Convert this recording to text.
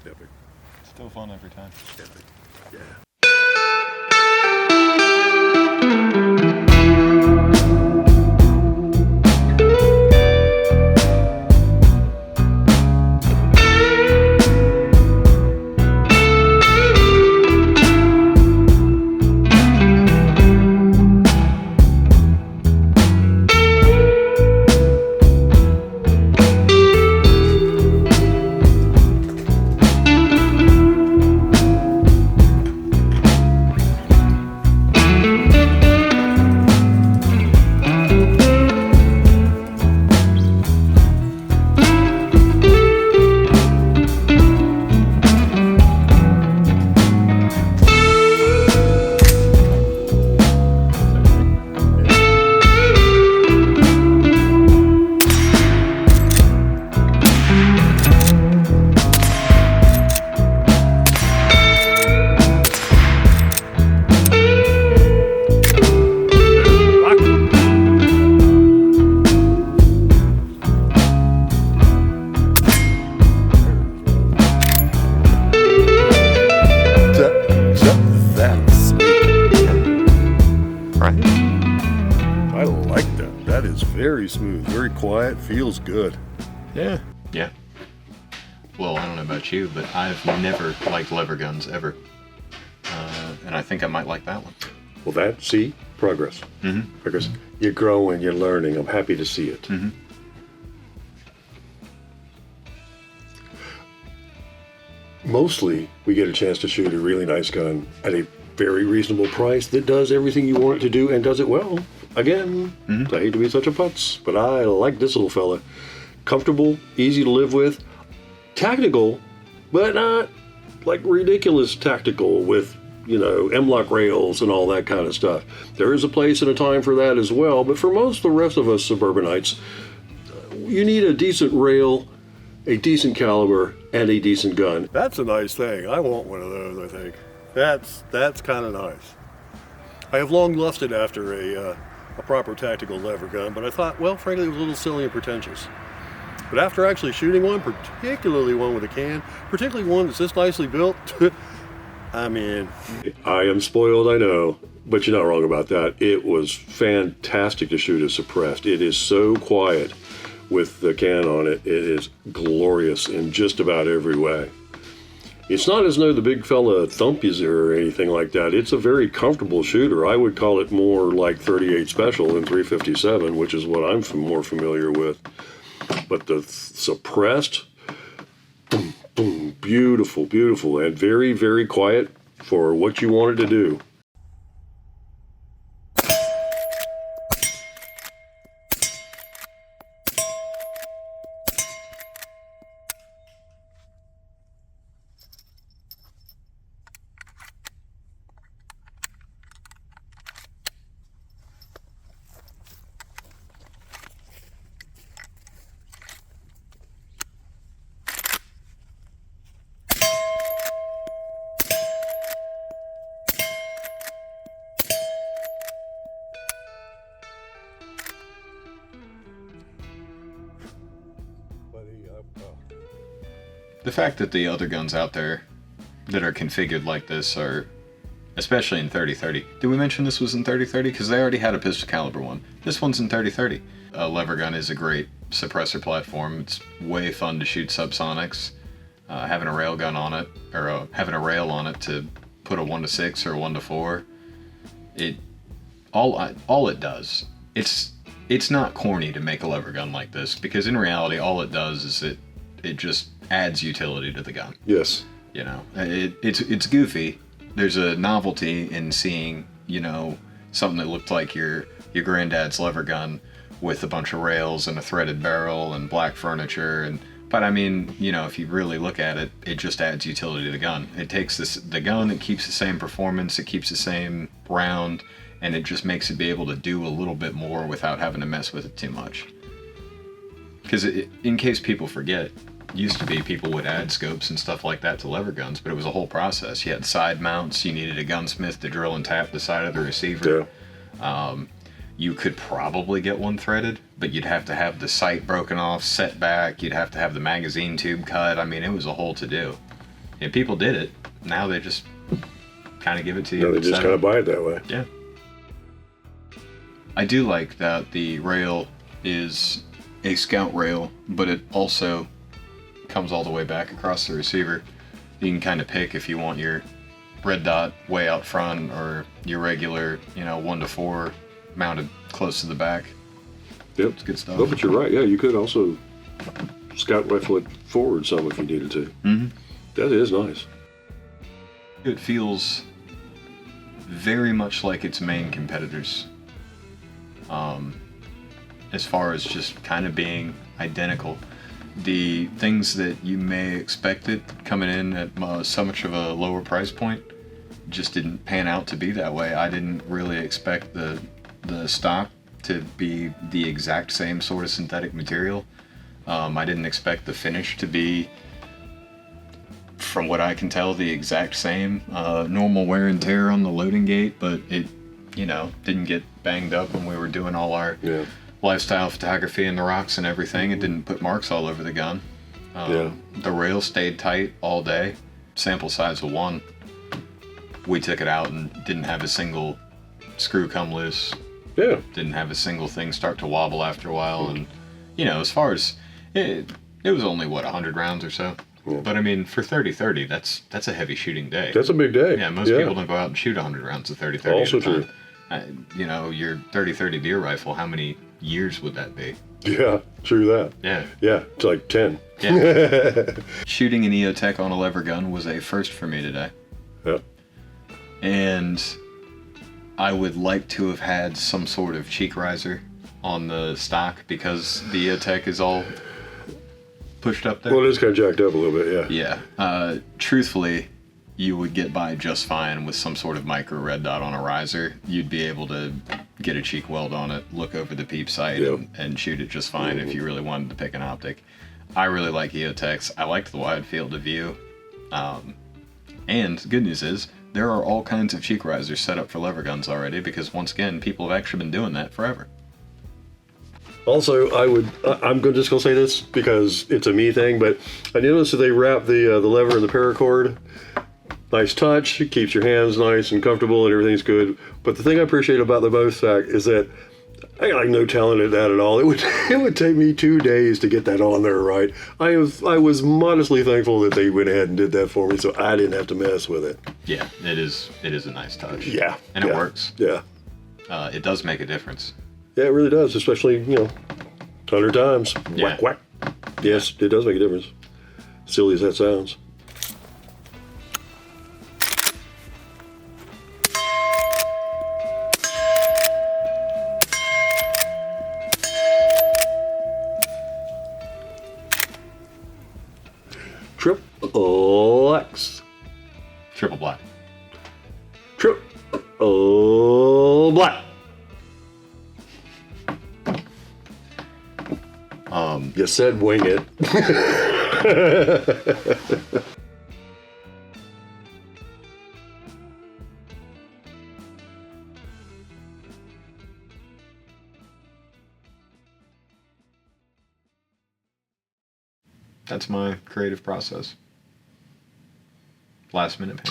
Epic. Still fun every time. Epic. Yeah. That's Right? I like that. That is very smooth, very quiet, feels good. Yeah. Yeah. Well, I don't know about you, but I've never liked lever guns ever. And I think I might like that one. Well, see, progress. Mm-hmm. Progress. You're growing, you're learning. I'm happy to see it. Mm-hmm. Mostly, we get a chance to shoot a really nice gun at a very reasonable price that does everything you want it to do and does it well. Again, I hate to be such a putz, but I like this little fella. Comfortable, easy to live with, tactical, but not like ridiculous tactical with, M-lock rails and all that kind of stuff. There is a place and a time for that as well, but for most of the rest of us suburbanites, you need a decent rail, a decent caliber, and a decent gun. That's a nice thing. I want one of those, I think. That's kind of nice. I have long lusted after a proper tactical lever gun, but I thought, well, frankly, it was a little silly and pretentious. But after actually shooting one, particularly one with a can, particularly one that's this nicely built, I'm in. I am spoiled, I know, but you're not wrong about that. It was fantastic to shoot it suppressed. It is so quiet with the can on it. It is glorious in just about every way. It's not as though the big fella thumps you or anything like that. It's a very comfortable shooter. I would call it more like 38 Special than 357, which is what I'm more familiar with. But the suppressed, boom, boom, beautiful, beautiful, and very, very quiet for what you wanted to do. The fact that the other guns out there that are configured like this are, especially in 30-30. Did we mention this was in 30-30? Because they already had a pistol caliber one. This one's in 30-30. A lever gun is a great suppressor platform. It's way fun to shoot subsonics. Having a rail gun on it, or having a rail on it to put a 1-6 or a 1-4. All it does, it's not corny to make a lever gun like this, because in reality all it does is it just adds utility to the gun. Yes. It's goofy. There's a novelty in seeing, something that looked like your granddad's lever gun with a bunch of rails and a threaded barrel and black furniture. But I mean, if you really look at it, it just adds utility to the gun. It takes the gun, it keeps the same performance, it keeps the same round, and it just makes it be able to do a little bit more without having to mess with it too much. Because in case people forget, used to be people would add scopes and stuff like that to lever guns, but it was a whole process. You had side mounts, you needed a gunsmith to drill and tap the side of the receiver. Yeah. You could probably get one threaded, but you'd have to have the sight broken off, set back, you'd have to have the magazine tube cut. I mean, it was a whole to-do. Yeah, people did it. Now they just kind of give it to you. No, they just kind of buy it that way. Yeah. I do like that the rail is a scout rail, but it also comes all the way back across the receiver. You can kind of pick if you want your red dot way out front or your regular, 1-4 mounted close to the back. Yep. It's good stuff. Oh, but you're right. Yeah, you could also scout rifle it forward some if you needed to. Mm-hmm. That is nice. It feels very much like its main competitors. As far as just kind of being identical. The things that you may expect it coming in at so much of a lower price point just didn't pan out to be that way. I didn't really expect the stock to be the exact same sort of synthetic material. I didn't expect the finish to be, from what I can tell, the exact same. Normal wear and tear on the loading gate, but it, didn't get banged up when we were doing all our lifestyle photography in the rocks and everything. It didn't put marks all over the gun. The rail stayed tight all day. Sample size of 1. We took it out and didn't have a single screw come loose. Yeah. Didn't have a single thing start to wobble after a while. And, as far as, it was only, 100 rounds or so. Yeah. But I mean, for 30-30, that's a heavy shooting day. That's a big day. Yeah, most people don't go out and shoot 100 rounds of 30-30 Also at a time. true. Your 30-30 deer rifle, how many years would that be? Yeah, true that. Yeah. Yeah, it's like 10. Yeah. Shooting an EOTech on a lever gun was a first for me today. Yeah. And I would like to have had some sort of cheek riser on the stock because the EOTech is all pushed up there. Well, it is kind of jacked up a little bit, yeah. Yeah. Truthfully, you would get by just fine with some sort of micro red dot on a riser. You'd be able to get a cheek weld on it, look over the peep sight, and shoot it just fine if you really wanted to pick an optic. I really like EOTechs. I liked the wide field of view. And the good news is, there are all kinds of cheek risers set up for lever guns already because, once again, people have actually been doing that forever. Also, I'm just going to say this because it's a me thing, but I noticed that they wrap the lever in the paracord. Nice touch, it keeps your hands nice and comfortable and everything's good. But the thing I appreciate about the bow stack is that I got no talent at that at all. It would take me 2 days to get that on there right. I was modestly thankful that they went ahead and did that for me so I didn't have to mess with it. Yeah, it is a nice touch. Yeah. And it works. Yeah. It does make a difference. Yeah, it really does, especially, 100 times. Yeah. Whack, whack. Yes, it does make a difference. Silly as that sounds. Triple X. Triple black. Triple black. You said wing it. That's my creative process. Last minute